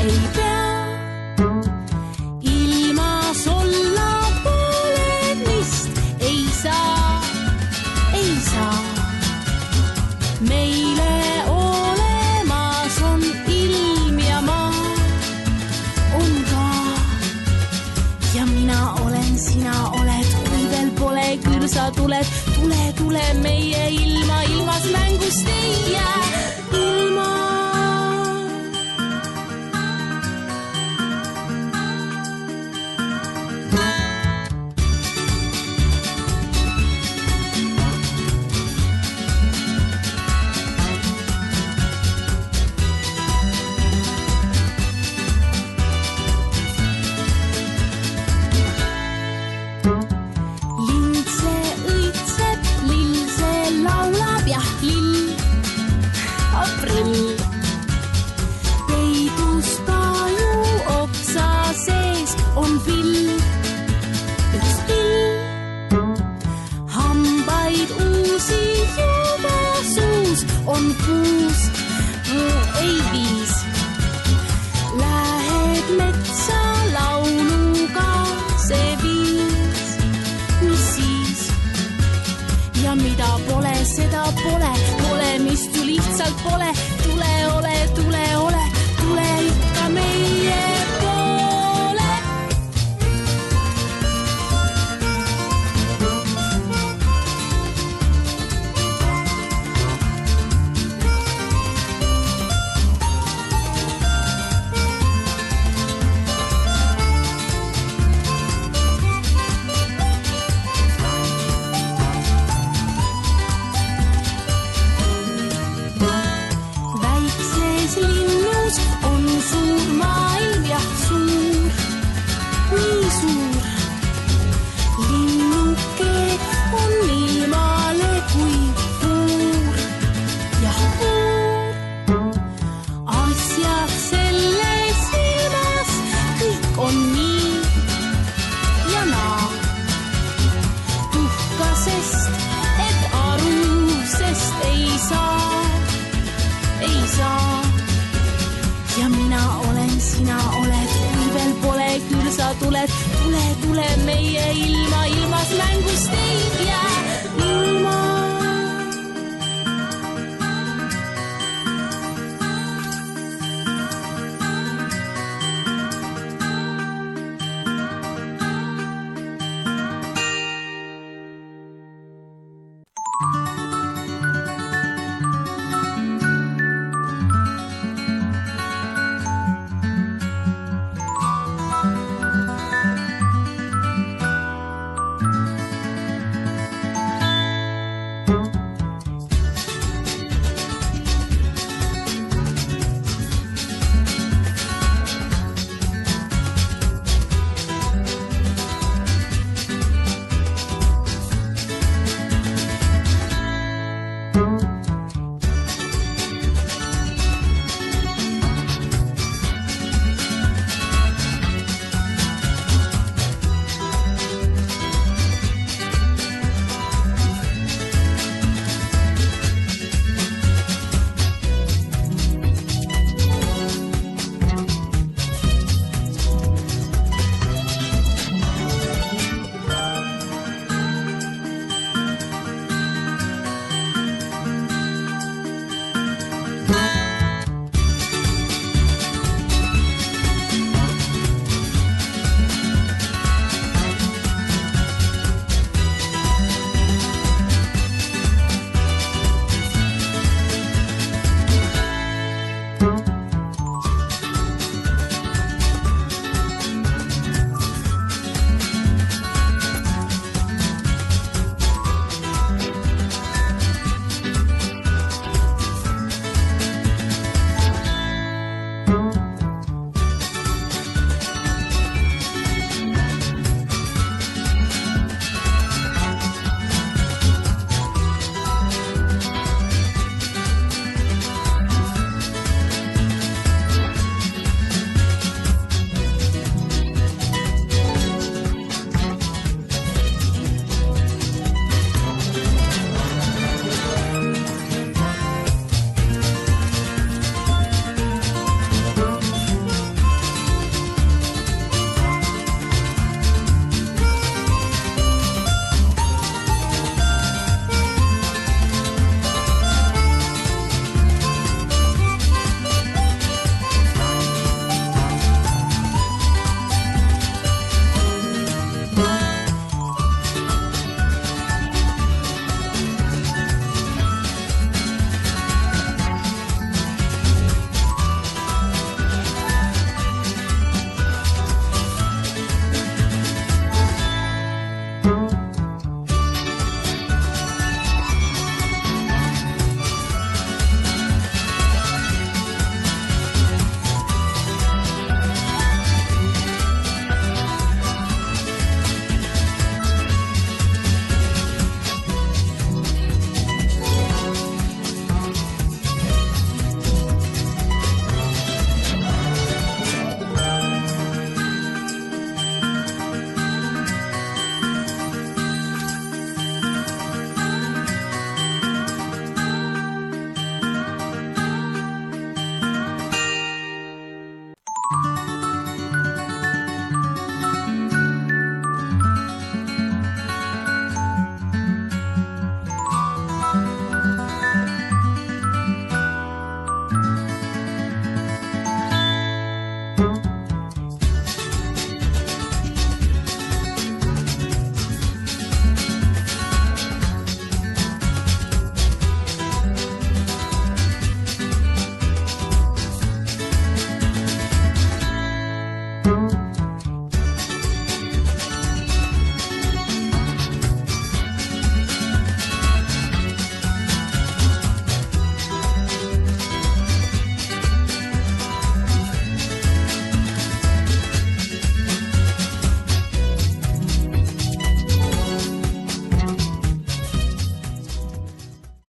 ei pea. Ilmas olla pole mist ei saa. Meile olemas on ilm ja maa on ka. Ja mina olen, sina oled, kui veel pole, küll sa tuled. Tule meie ilma, ilmas mängust ei jää. Ilma peidus taju oksa sees on vill, üks vill. Hambaid uusi juba suus on puus, ei viis. Lähed metsa lauluga see viis, mis siis? Ja mida pole, seda pole, olemist ju lihtsalt pole. Tule ikka meie poole. Linnus on suur maailm, jah suur, nii suur. Linnuke on ilmale kui puur, jah puur. Asjad selles ilmas kõik on nii ja naa. Tuhkasest, et arusest ei saa. Ja mina olen, sina oled, kui veel pole, küll sa tuled. Tule meie ilma, ilmas mängust ei jää.